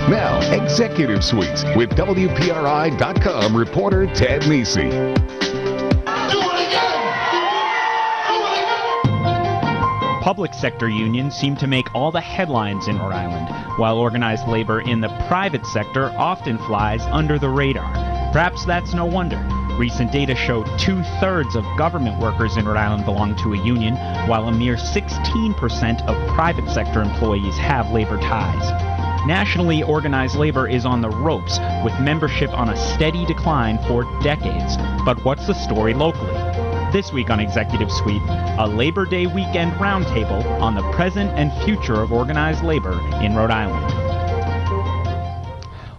Now, Executive Suites with WPRI.com reporter Ted Nesi. Public sector unions seem to make all the headlines in Rhode Island, while organized labor in the private sector often flies under the radar. Perhaps that's no wonder. Recent data show 2/3 of government workers in Rhode Island belong to a union, while a mere 16% of private sector employees have labor ties. Nationally, organized labor is on the ropes, with membership on a steady decline for decades. But what's the story locally? This week on Executive Suite, a Labor Day weekend roundtable on the present and future of organized labor in Rhode Island.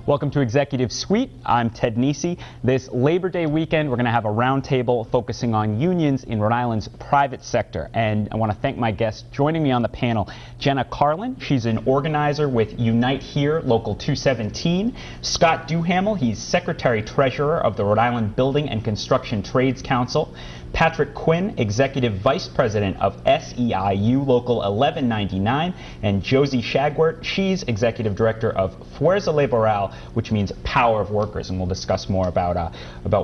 Welcome to Executive Suite. I'm Ted Nesi. This Labor Day weekend, we're going to have a roundtable focusing on unions in Rhode Island's private sector. And I want to thank my guests joining me on the panel. Jenna Carlin, she's an organizer with Unite Here, Local 217. Scott Duhamel, he's Secretary-Treasurer of the Rhode Island Building and Construction Trades Council. Patrick Quinn, Executive Vice President of SEIU Local 1199, and Josie Shagwert, she's Executive Director of Fuerza Laboral, which means power of workers, and we'll discuss more about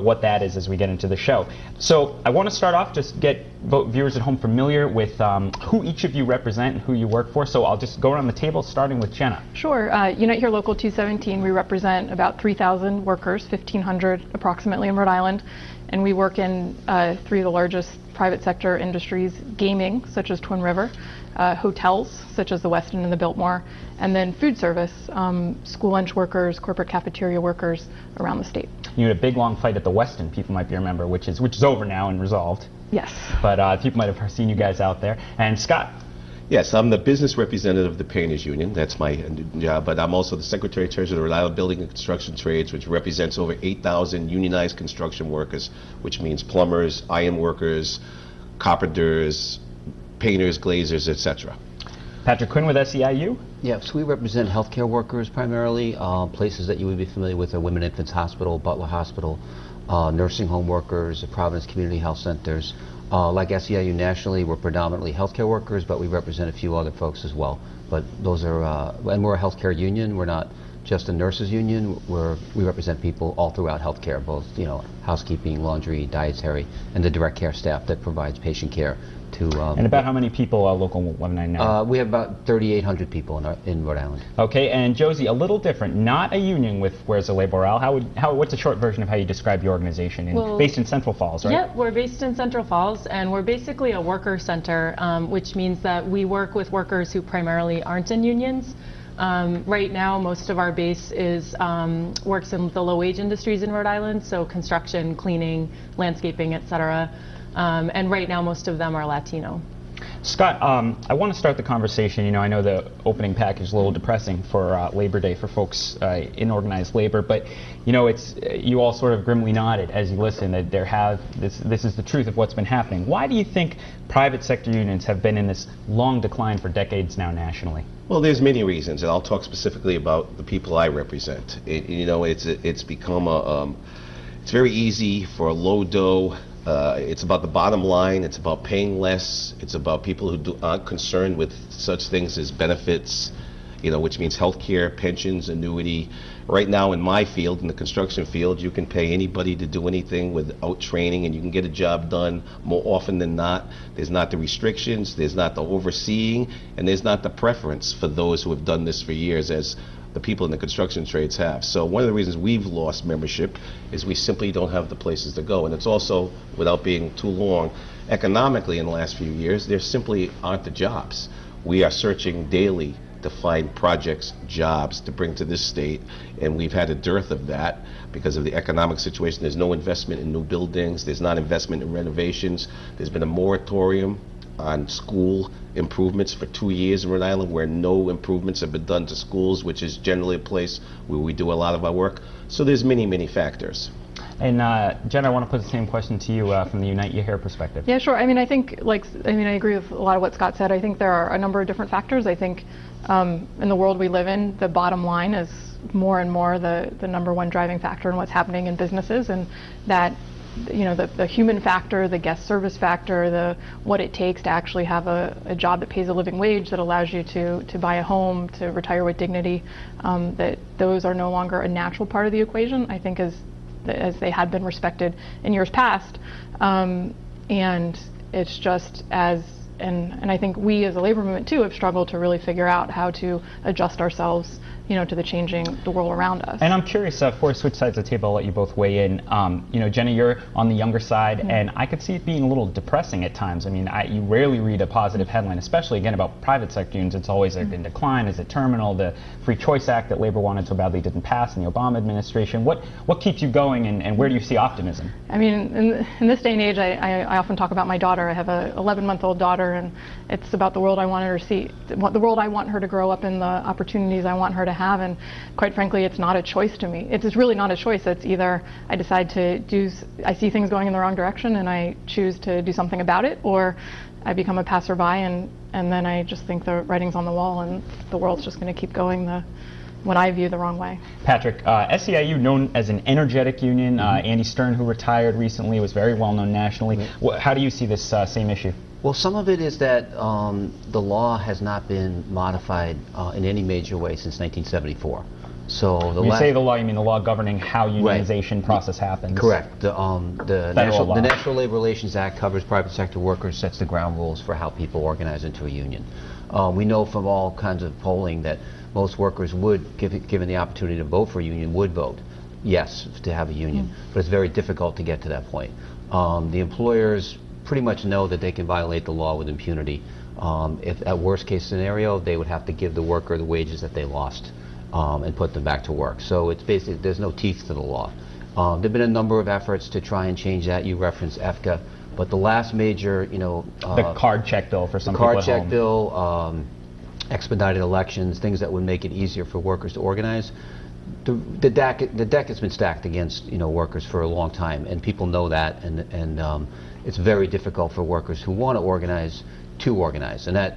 what that is as we get into the show. So I want to start off, just get viewers at home familiar with who each of you represent and who you work for. So I'll just go around the table, starting with Jenna. Sure. Unite Here Local 217, we represent about 3,000 workers, 1,500 approximately in Rhode Island. And we work in three of the largest private sector industries: gaming, such as Twin River, hotels, such as the Westin and the Biltmore, and then food service, school lunch workers, corporate cafeteria workers around the state. You had a big long fight at the Westin, people might be remember, which is over now and resolved. Yes. But people might have seen you guys out there. And Scott. Yes, I'm the business representative of the Painters Union. That's my job, but I'm also the Secretary-Treasurer of the Rhode Island Building and Construction Trades, which represents over 8,000 unionized construction workers, which means plumbers, iron workers, carpenters, painters, glazers, etc. Patrick Quinn with SEIU? Yes, we represent healthcare workers primarily. Places that you would be familiar with are Women and Infants Hospital, Butler Hospital, nursing home workers, Providence Community Health Centers. Like SEIU nationally, we're predominantly healthcare workers, but we represent a few other folks as well. But those are, and we're a healthcare union. We're not just a nurses union. We represent people all throughout healthcare, both housekeeping, laundry, dietary, and the direct care staff that provides patient care to. And about how many people Local 199? We have about 3,800 people in Rhode Island. Okay, and Josie, a little different. Not a union with Fuerza Laboral. What's a short version of how you describe your organization? Based in Central Falls, right? Yeah, we're based in Central Falls, and we're basically a worker center, which means that we work with workers who primarily aren't in unions. Right now, most of our base works in the low-wage industries in Rhode Island, so construction, cleaning, landscaping, etc. And right now, most of them are Latino. Scott, I want to start the conversation. I know the opening package is a little depressing for Labor Day for folks in organized labor, but you all sort of grimly nodded as you listened that this is the truth of what's been happening. Why do you think private sector unions have been in this long decline for decades now nationally? Well, there's many reasons, and I'll talk specifically about the people I represent. It's become it's very easy for a low dough. It's about the bottom line. It's about paying less. It's about people who aren't concerned with such things as benefits, which means health care, pensions, annuity. Right now in my field, in the construction field, you can pay anybody to do anything without training, and you can get a job done more often than not. There's not the restrictions, there's not the overseeing, and there's not the preference for those who have done this for years as the people in the construction trades have. So one of the reasons we've lost membership is we simply don't have the places to go. And it's also, without being too long, economically in the last few years, there simply aren't the jobs. We are searching daily to find projects, jobs to bring to this state, and we've had a dearth of that because of the economic situation. There's no investment in new buildings, there's not investment in renovations, there's been a moratorium on school improvements for 2 years in Rhode Island where no improvements have been done to schools, which is generally a place where we do a lot of our work. So there's many, many factors. And Jen, I want to put the same question to you from the Unite Your Hair perspective. Yeah, sure. I agree with a lot of what Scott said. I think there are a number of different factors. I think in the world we live in, the bottom line is more and more the number one driving factor in what's happening in businesses, and that the human factor, the guest service factor, what it takes to actually have a job that pays a living wage, that allows you to buy a home, to retire with dignity, that those are no longer a natural part of the equation, I think, as they had been respected in years past. And it's just and I think we as a labor movement too have struggled to really figure out how to adjust ourselves, to the world around us. And I'm curious, before I switch sides of the table, I'll let you both weigh in. Jenna, you're on the younger side, and I could see it being a little depressing at times. I mean, you rarely read a positive headline, especially again about private sector unions. It's always in decline. Is it terminal? The Free Choice Act that labor wanted so badly didn't pass in the Obama administration. What keeps you going, and where do you see optimism? I mean, in this day and age, I often talk about my daughter. I have a 11-month-old daughter, and it's about the world I want her to see, the world I want her to grow up in, the opportunities I want her to have. And quite frankly, it's not a choice to me. It's really not a choice. It's either I decide I see things going in the wrong direction and I choose to do something about it, or I become a passerby and then I just think the writing's on the wall and the world's just going to keep going what I view the wrong way. Patrick, SEIU, known as an energetic union. Andy Stern, who retired recently, was very well known nationally. How do you see this same issue? Well, some of it is that the law has not been modified in any major way since 1974. So when you say the law, you mean the law governing how unionization process happens? Correct. The National Labor Relations Act covers private sector workers, sets the ground rules for how people organize into a union. We know from all kinds of polling that most workers would, given the opportunity to vote for a union, would vote yes to have a union. But it's very difficult to get to that point. The employers pretty much know that they can violate the law with impunity. If at worst case scenario, they would have to give the worker the wages that they lost and put them back to work. So it's basically, there's no teeth to the law. There have been a number of efforts to try and change that. You referenced EFCA, but the last major, the card check bill for some people at home. The card check bill, expedited elections, things that would make it easier for workers to organize. The deck has been stacked against workers for a long time, and people know that, and it's very difficult for workers who want to organize, and that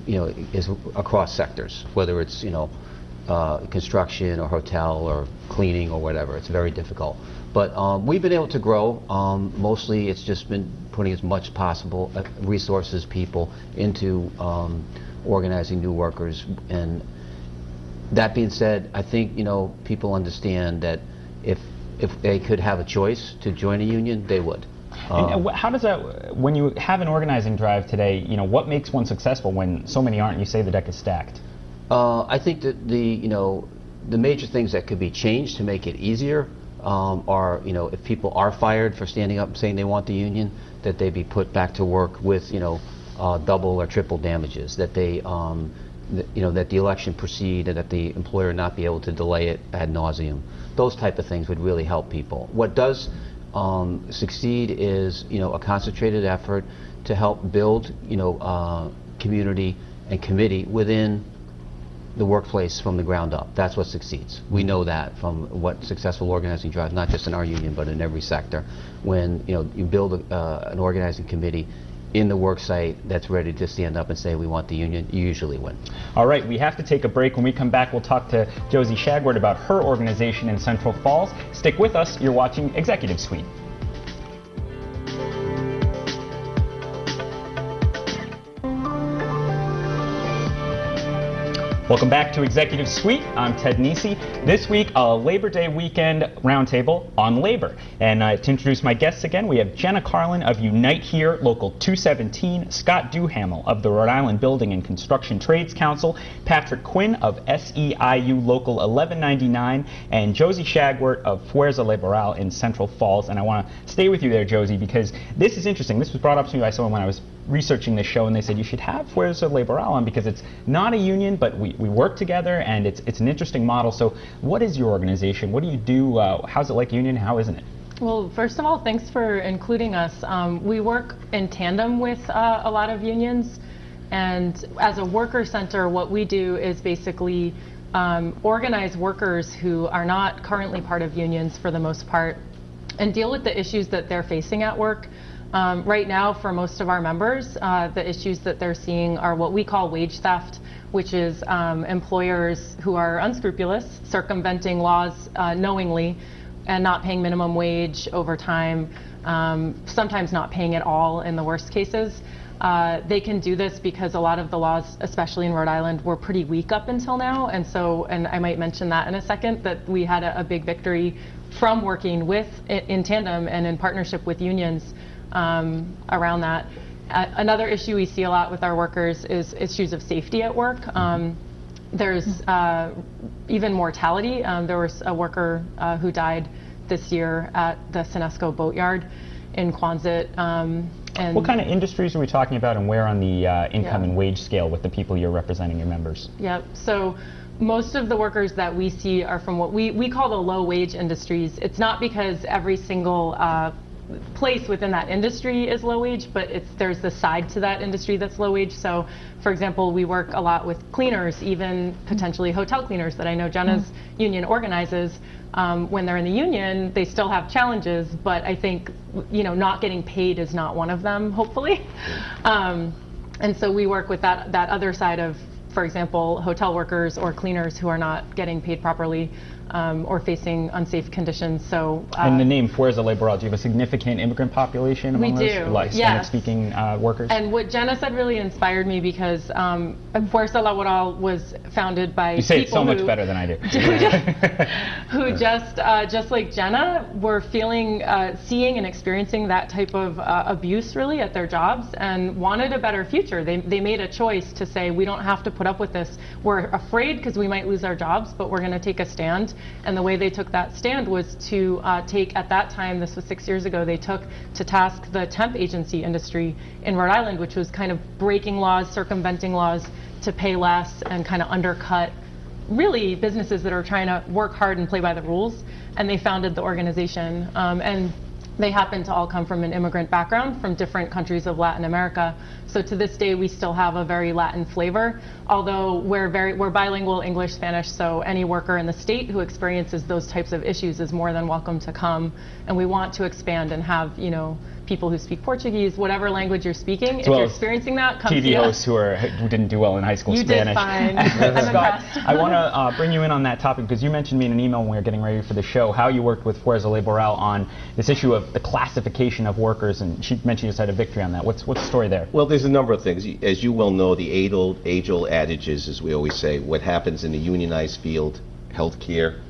is across sectors, whether it's construction or hotel or cleaning or whatever. It's very difficult. But we've been able to grow. Mostly it's just been putting as much possible resources, people into organizing new workers. And that being said, I think people understand that if they could have a choice to join a union, they would. And how does that, when you have an organizing drive today, what makes one successful when so many aren't? You say the deck is stacked. I think that the major things that could be changed to make it easier are, if people are fired for standing up and saying they want the union, that they be put back to work with, double or triple damages, that they, that the election proceed and that the employer not be able to delay it ad nauseum. Those type of things would really help people. What does succeed is, a concentrated effort to help build, community and committee within the workplace from the ground up. That's what succeeds. We know that from what successful organizing drives, not just in our union, but in every sector. When you build an organizing committee in the work site that's ready to stand up and say we want the union, you usually win. All right, we have to take a break. When we come back, we'll talk to Josie Shagward about her organization in Central Falls. Stick with us. You're watching Executive Suite. Welcome back to Executive Suite. I'm Ted Nisi. This week, a Labor Day weekend roundtable on labor. And to introduce my guests again, we have Jenna Carlin of Unite Here, Local 217, Scott Duhamel of the Rhode Island Building and Construction Trades Council, Patrick Quinn of SEIU Local 1199, and Josie Shagwart of Fuerza Laboral in Central Falls. And I want to stay with you there, Josie, because this is interesting. This was brought up to me by someone when I was researching this show, and they said you should have Fuerza Laboral on because it's not a union, but we work together, and it's an interesting model. So what is your organization? What do you do? How's it like a union? How isn't it? Well, first of all, thanks for including us. We work in tandem with a lot of unions, and as a worker center, what we do is basically organize workers who are not currently part of unions for the most part and deal with the issues that they're facing at work. Right now, for most of our members, the issues that they're seeing are what we call wage theft, which is employers who are unscrupulous, circumventing laws knowingly, and not paying minimum wage, overtime, sometimes not paying at all in the worst cases. They can do this because a lot of the laws, especially in Rhode Island, were pretty weak up until now. And I might mention that in a second, that we had a big victory from working in tandem and in partnership with unions around that. Another issue we see a lot with our workers is issues of safety at work. There's even mortality. There was a worker who died this year at the Senesco Boatyard in Quonset. And what kind of industries are we talking about, and where on the income and wage scale with the people you're representing, your members? Yep. So most of the workers that we see are from what we call the low wage industries. It's not because every single place within that industry is low wage, but there's the side to that industry that's low wage. So, for example, we work a lot with cleaners, even potentially hotel cleaners that I know Jenna's union organizes. When they're in the union, they still have challenges, but I think, not getting paid is not one of them, hopefully. And so we work with that other side of, for example, hotel workers or cleaners who are not getting paid properly or facing unsafe conditions. So, and the name Fuerza Laboral, do you have a significant immigrant population among we those? do, Like Spanish-speaking workers? And what Jenna said really inspired me, because Fuerza Laboral was founded by you say it so people much better than I do. who just like Jenna were feeling, seeing and experiencing that type of abuse really at their jobs and wanted a better future. They made a choice to say, we don't have to put up with this. We're afraid because we might lose our jobs, but we're going to take a stand. And the way they took that stand was to take, at that time, this was 6 years ago, they took to task the temp agency industry in Rhode Island, which was kind of breaking laws, circumventing laws to pay less and kind of undercut really businesses that are trying to work hard and play by the rules. And they founded the organization. And they happen to all come from an immigrant background from different countries of Latin America. So to this day, we still have a very Latin flavor, although we're bilingual English, Spanish, so any worker in the state who experiences those types of issues is more than welcome to come. And we want to expand and have, people who speak Portuguese, whatever language you're speaking, if you're experiencing that, come TV see us. hosts who didn't do well in high school Spanish. You did fine. I'm impressed. I want to bring you in on that topic, because you mentioned me in an email when we were getting ready for the show how you worked with Fuerza Laboral on this issue of the classification of workers, and she mentioned you just had a victory on that. What's the story there? Well, there's a number of things. As you well know, the age-old adages, as we always say, what happens in the unionized field, healthcare,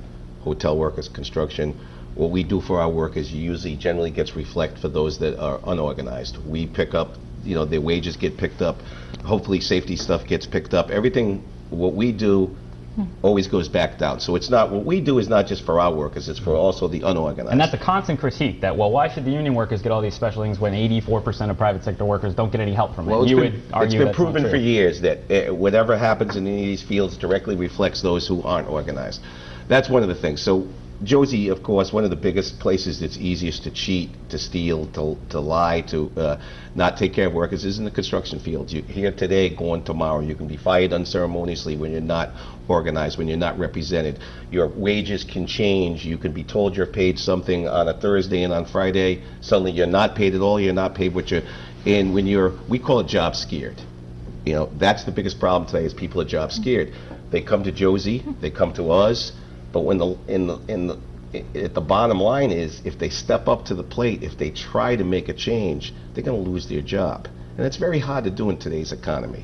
hotel workers, construction, what we do for our workers usually generally gets reflected for those that are unorganized. We pick up, their wages get picked up, hopefully safety stuff gets picked up. Everything, what we do always goes back down. So it's not, what we do is not just for our workers, it's for also the unorganized. And that's a constant critique that, well, why should the union workers get all these special things when 84% of private sector workers don't get any help from it? Well, it's been that's proven not for true. years that whatever happens in any of these fields directly reflects those who aren't organized. That's one of the things. So Josie, of course, one of the biggest places that's easiest to cheat, to steal, to lie, to not take care of workers is in the construction fields. You're here today, gone tomorrow. You can be fired unceremoniously when you're not organized, when you're not represented. Your wages can change. You can be told you're paid something on a Thursday, and on Friday, suddenly you're not paid at all. You're not paid what you're, and when we call it job scared. That's the biggest problem today, is people are job scared. They come to Josie, they come to us. But when at the bottom line is, if they step up to the plate, if they try to make a change, they're going to lose their job. And it's very hard to do in today's economy.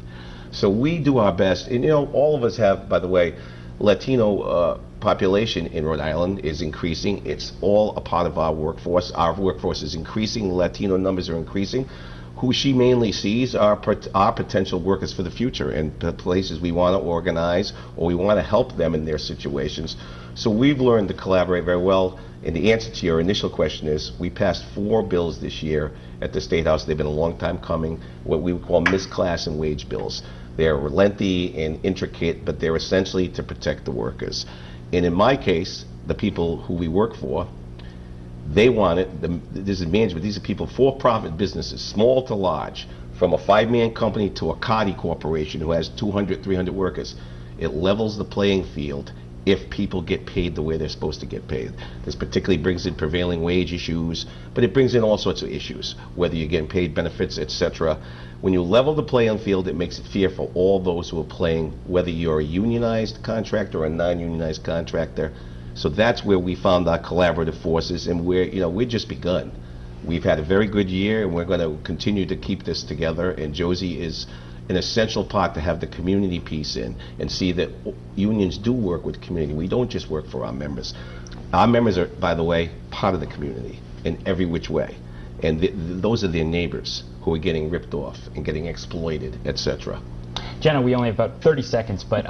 So we do our best. And all of us have, by the way, Latino population in Rhode Island is increasing. It's all a part of our workforce. Our workforce is increasing. The Latino numbers are increasing. Who she mainly sees are potential workers for the future, and the places we want to organize or we want to help them in their situations. So we've learned to collaborate very well. And the answer to your initial question is, we passed 4 bills this year at the State House. They've been a long time coming, what we would call misclass and wage bills. They're lengthy and intricate, but they're essentially to protect the workers. And in my case, the people who we work for, they want it. This is management. These are people, for-profit businesses, small to large, from a 5-man company to a Cardi corporation who has 200, 300 workers. It levels the playing field if people get paid the way they're supposed to get paid. This particularly brings in prevailing wage issues, but it brings in all sorts of issues, whether you're getting paid benefits, etc. When you level the playing field, it makes it fair for all those who are playing, whether you're a unionized contractor or a non-unionized contractor. So that's where we found our collaborative forces, and we're just begun. We've had a very good year, and we're going to continue to keep this together. And Josie is an essential part to have the community piece in and see that unions do work with the community. We don't just work for our members. Our members are, by the way, part of the community in every which way. And those are their neighbors who are getting ripped off and getting exploited, etc. Jenna, we only have about 30 seconds, but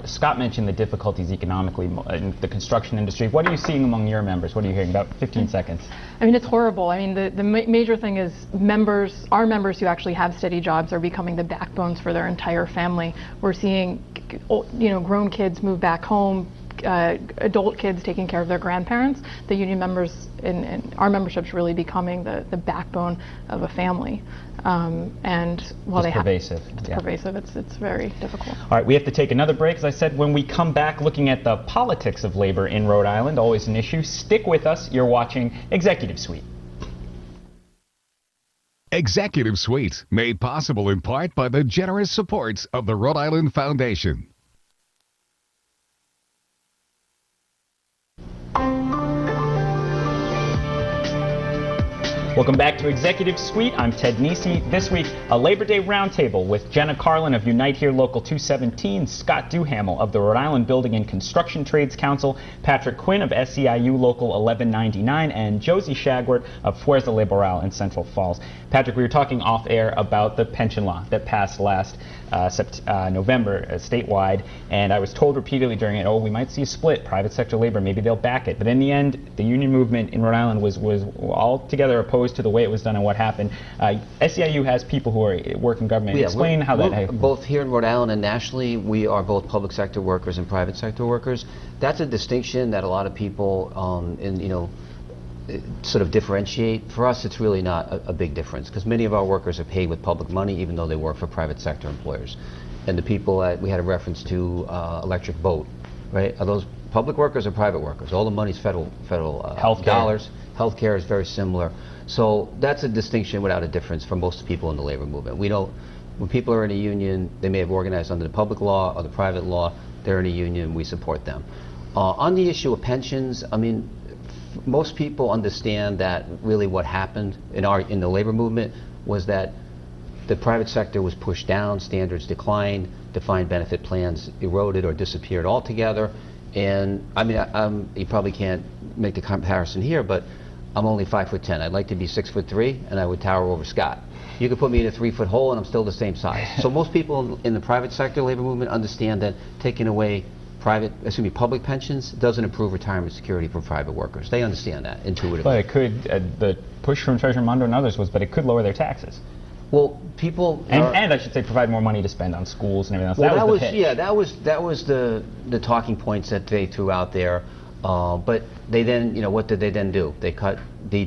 Scott mentioned the difficulties economically in the construction industry. What are you seeing among your members? What are you hearing? About 15 seconds. I mean, it's horrible. I mean, the major thing is our members who actually have steady jobs are becoming the backbones for their entire family. We're seeing, grown kids move back home, adult kids taking care of their grandparents. The union members in our membership's really becoming the backbone of a family. And while it's pervasive. It's pervasive. It's very difficult. All right, we have to take another break. As I said, when we come back looking at the politics of labor in Rhode Island, always an issue. Stick with us. You're watching Executive Suite. Executive Suite, made possible in part by the generous support of the Rhode Island Foundation. Welcome back to Executive Suite. I'm Ted Nisi. This week, a Labor Day roundtable with Jenna Carlin of Unite Here Local 217, Scott Duhamel of the Rhode Island Building and Construction Trades Council, Patrick Quinn of SEIU Local 1199, and Josie Shagwart of Fuerza Laboral in Central Falls. Patrick, we were talking off air about the pension law that passed last November statewide, and I was told repeatedly during it, we might see a split, private sector labor, maybe they'll back it. But in the end, the union movement in Rhode Island was altogether opposed to the way it was done and what happened. SEIU has people who work in government. Explain how that... Both here in Rhode Island and nationally, we are both public sector workers and private sector workers. That's a distinction that a lot of people sort of differentiate. For us, it's really not a big difference because many of our workers are paid with public money even though they work for private sector employers. And the people we had a reference to Electric Boat, right? Are those public workers or private workers? All the money's federal dollars. Healthcare is very similar. So that's a distinction without a difference for most people in the labor movement. When people are in a union, they may have organized under the public law or the private law. They're in a union, we support them. On the issue of pensions, I mean, most people understand that really what happened in the labor movement was that the private sector was pushed down, standards declined, defined benefit plans eroded or disappeared altogether. And I mean, you probably can't make the comparison here, but I'm only 5'10". I'd like to be 6'3", and I would tower over Scott. You could put me in a 3-foot hole, and I'm still the same size. So most people in the private sector labor movement understand that taking away public pensions doesn't improve retirement security for private workers. They understand that intuitively. But it could, the push from Treasurer Mondo and others was, but it could lower their taxes. Well, people and I should say provide more money to spend on schools and everything else. Well, that was the talking points that they threw out there. But they then, what did they then do? They cut the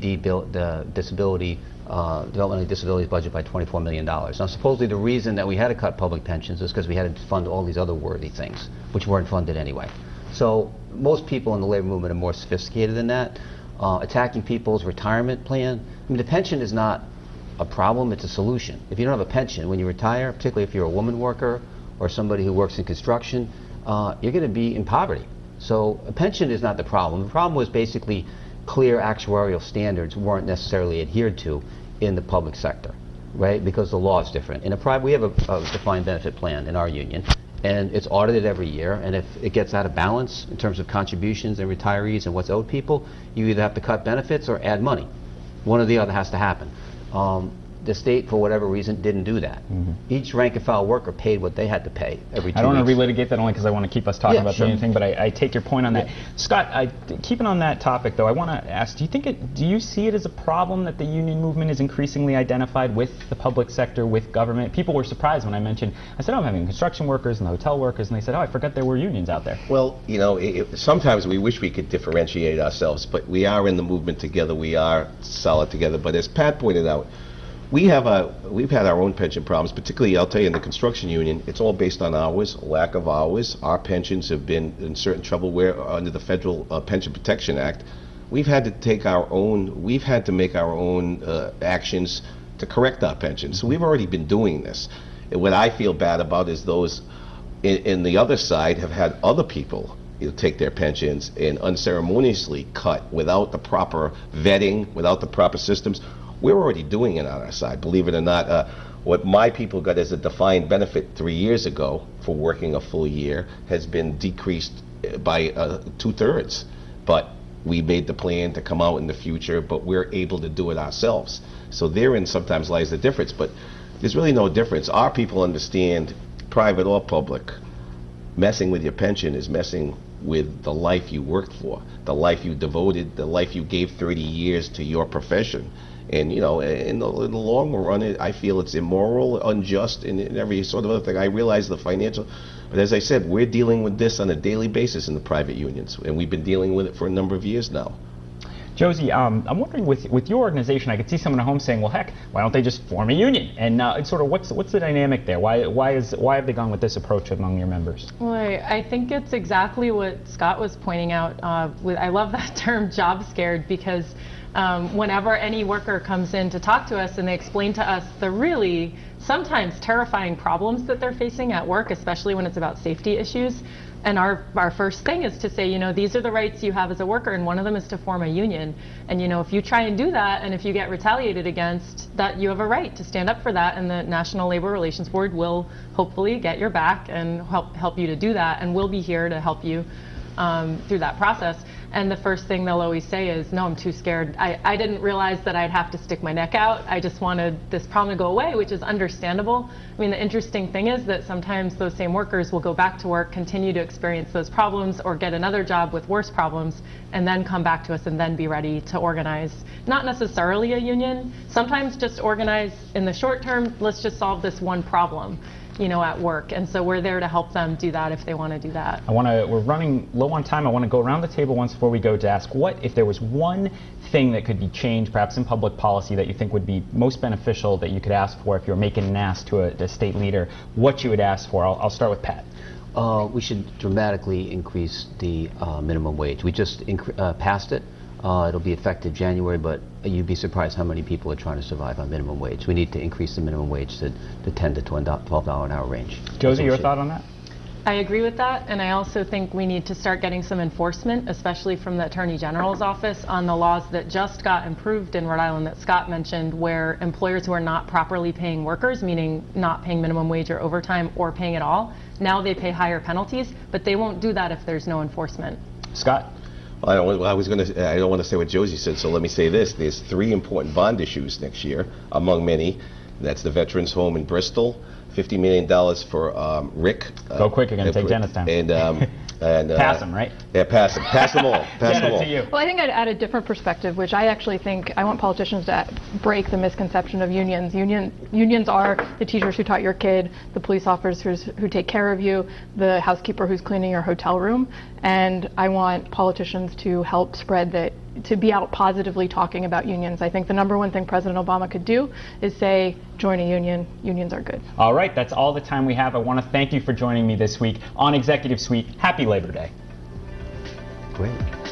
disability developmental disabilities budget by $24 million. Now, supposedly the reason that we had to cut public pensions is because we had to fund all these other worthy things, which weren't funded anyway. So most people in the labor movement are more sophisticated than that. Attacking people's retirement plan. I mean, the pension is not a problem, it's a solution. If you don't have a pension when you retire, particularly if you're a woman worker or somebody who works in construction, you're going to be in poverty. So a pension is not the problem. The problem was basically clear actuarial standards weren't necessarily adhered to in the public sector, right? Because the law is different. In a private, we have a defined benefit plan in our union, and it's audited every year, and if it gets out of balance in terms of contributions and retirees and what's owed people, you either have to cut benefits or add money. One or the other has to happen. The state, for whatever reason, didn't do that. Mm-hmm. Each rank and file worker paid what they had to pay every 2 weeks. I don't want to relitigate that only because I want to keep us talking about the union thing, but I take your point on that. Scott, keeping on that topic, though, I want to ask, do you see it as a problem that the union movement is increasingly identified with the public sector, with government? People were surprised when I said, I'm having construction workers and hotel workers, and they said, I forgot there were unions out there. Well, sometimes we wish we could differentiate ourselves, but we are in the movement together, we are solid together. But as Pat pointed out, we've had our own pension problems, particularly, I'll tell you, in the construction union. It's all based on hours, lack of hours. Our pensions have been in certain trouble where, under the Federal Pension Protection Act, we've had to make our own actions to correct our pensions. So we've already been doing this. And what I feel bad about is those in the other side have had other people take their pensions and unceremoniously cut without the proper vetting, without the proper systems. We're already doing it on our side, believe it or not. What my people got as a defined benefit 3 years ago for working a full year has been decreased by 2/3. But we made the plan to come out in the future, but we're able to do it ourselves. So therein sometimes lies the difference, but there's really no difference. Our people understand, private or public, messing with your pension is messing with the life you worked for, the life you devoted, the life you gave 30 years to your profession. And in the long run, I feel it's immoral, unjust, and every sort of other thing. I realize the financial, but as I said, we're dealing with this on a daily basis in the private unions, and we've been dealing with it for a number of years now. Josie, I'm wondering, with your organization, I could see someone at home saying, well, heck, why don't they just form a union? And it's sort of what's the dynamic there? Why have they gone with this approach among your members? Well, I think it's exactly what Scott was pointing out. I love that term, job scared, because whenever any worker comes in to talk to us and they explain to us the really sometimes terrifying problems that they're facing at work, especially when it's about safety issues, and our first thing is to say, these are the rights you have as a worker, and one of them is to form a union. And if you try and do that, and if you get retaliated against, that you have a right to stand up for that, and the National Labor Relations Board will hopefully get your back and help you to do that, and we'll be here to help you through that process. And the first thing they'll always say is, no, I'm too scared. I didn't realize that I'd have to stick my neck out. I just wanted this problem to go away, which is understandable. I mean, the interesting thing is that sometimes those same workers will go back to work, continue to experience those problems, or get another job with worse problems, and then come back to us and then be ready to organize. Not necessarily a union, sometimes just organize in the short term, let's just solve this one problem, at work. And so we're there to help them do that if they want to do that. We're running low on time. I want to go around the table once before we go to ask if there was one thing that could be changed, perhaps in public policy, that you think would be most beneficial that you could ask for if you're making an ask to a state leader, what you would ask for. I'll start with Pat. We should dramatically increase the minimum wage. We just passed it. It'll be effective January, but you'd be surprised how many people are trying to survive on minimum wage. We need to increase the minimum wage to the $10 to $12 an hour range. Josie, your thought on that? I agree with that, and I also think we need to start getting some enforcement, especially from the Attorney General's office, on the laws that just got improved in Rhode Island that Scott mentioned, where employers who are not properly paying workers, meaning not paying minimum wage or overtime or paying at all, now they pay higher penalties, but they won't do that if there's no enforcement. Scott? I don't want to say what Josie said, so let me say this. There's 3 important bond issues next year, among many. That's the Veterans Home in Bristol, $50 million for Rick. Go quick, you're going to take Dennis down. And pass them, right? Yeah, pass them. Pass them all. Pass them all. To you. Well, I think I'd add a different perspective, which I actually think I want politicians to break the misconception of unions. Unions are the teachers who taught your kid, the police officers who take care of you, the housekeeper who's cleaning your hotel room. And I want politicians to help spread that, to be out positively talking about unions. I think the #1 thing President Obama could do is say, join a union. Unions are good. All right, that's all the time we have. I want to thank you for joining me this week on Executive Suite. Happy Labor Day. Great.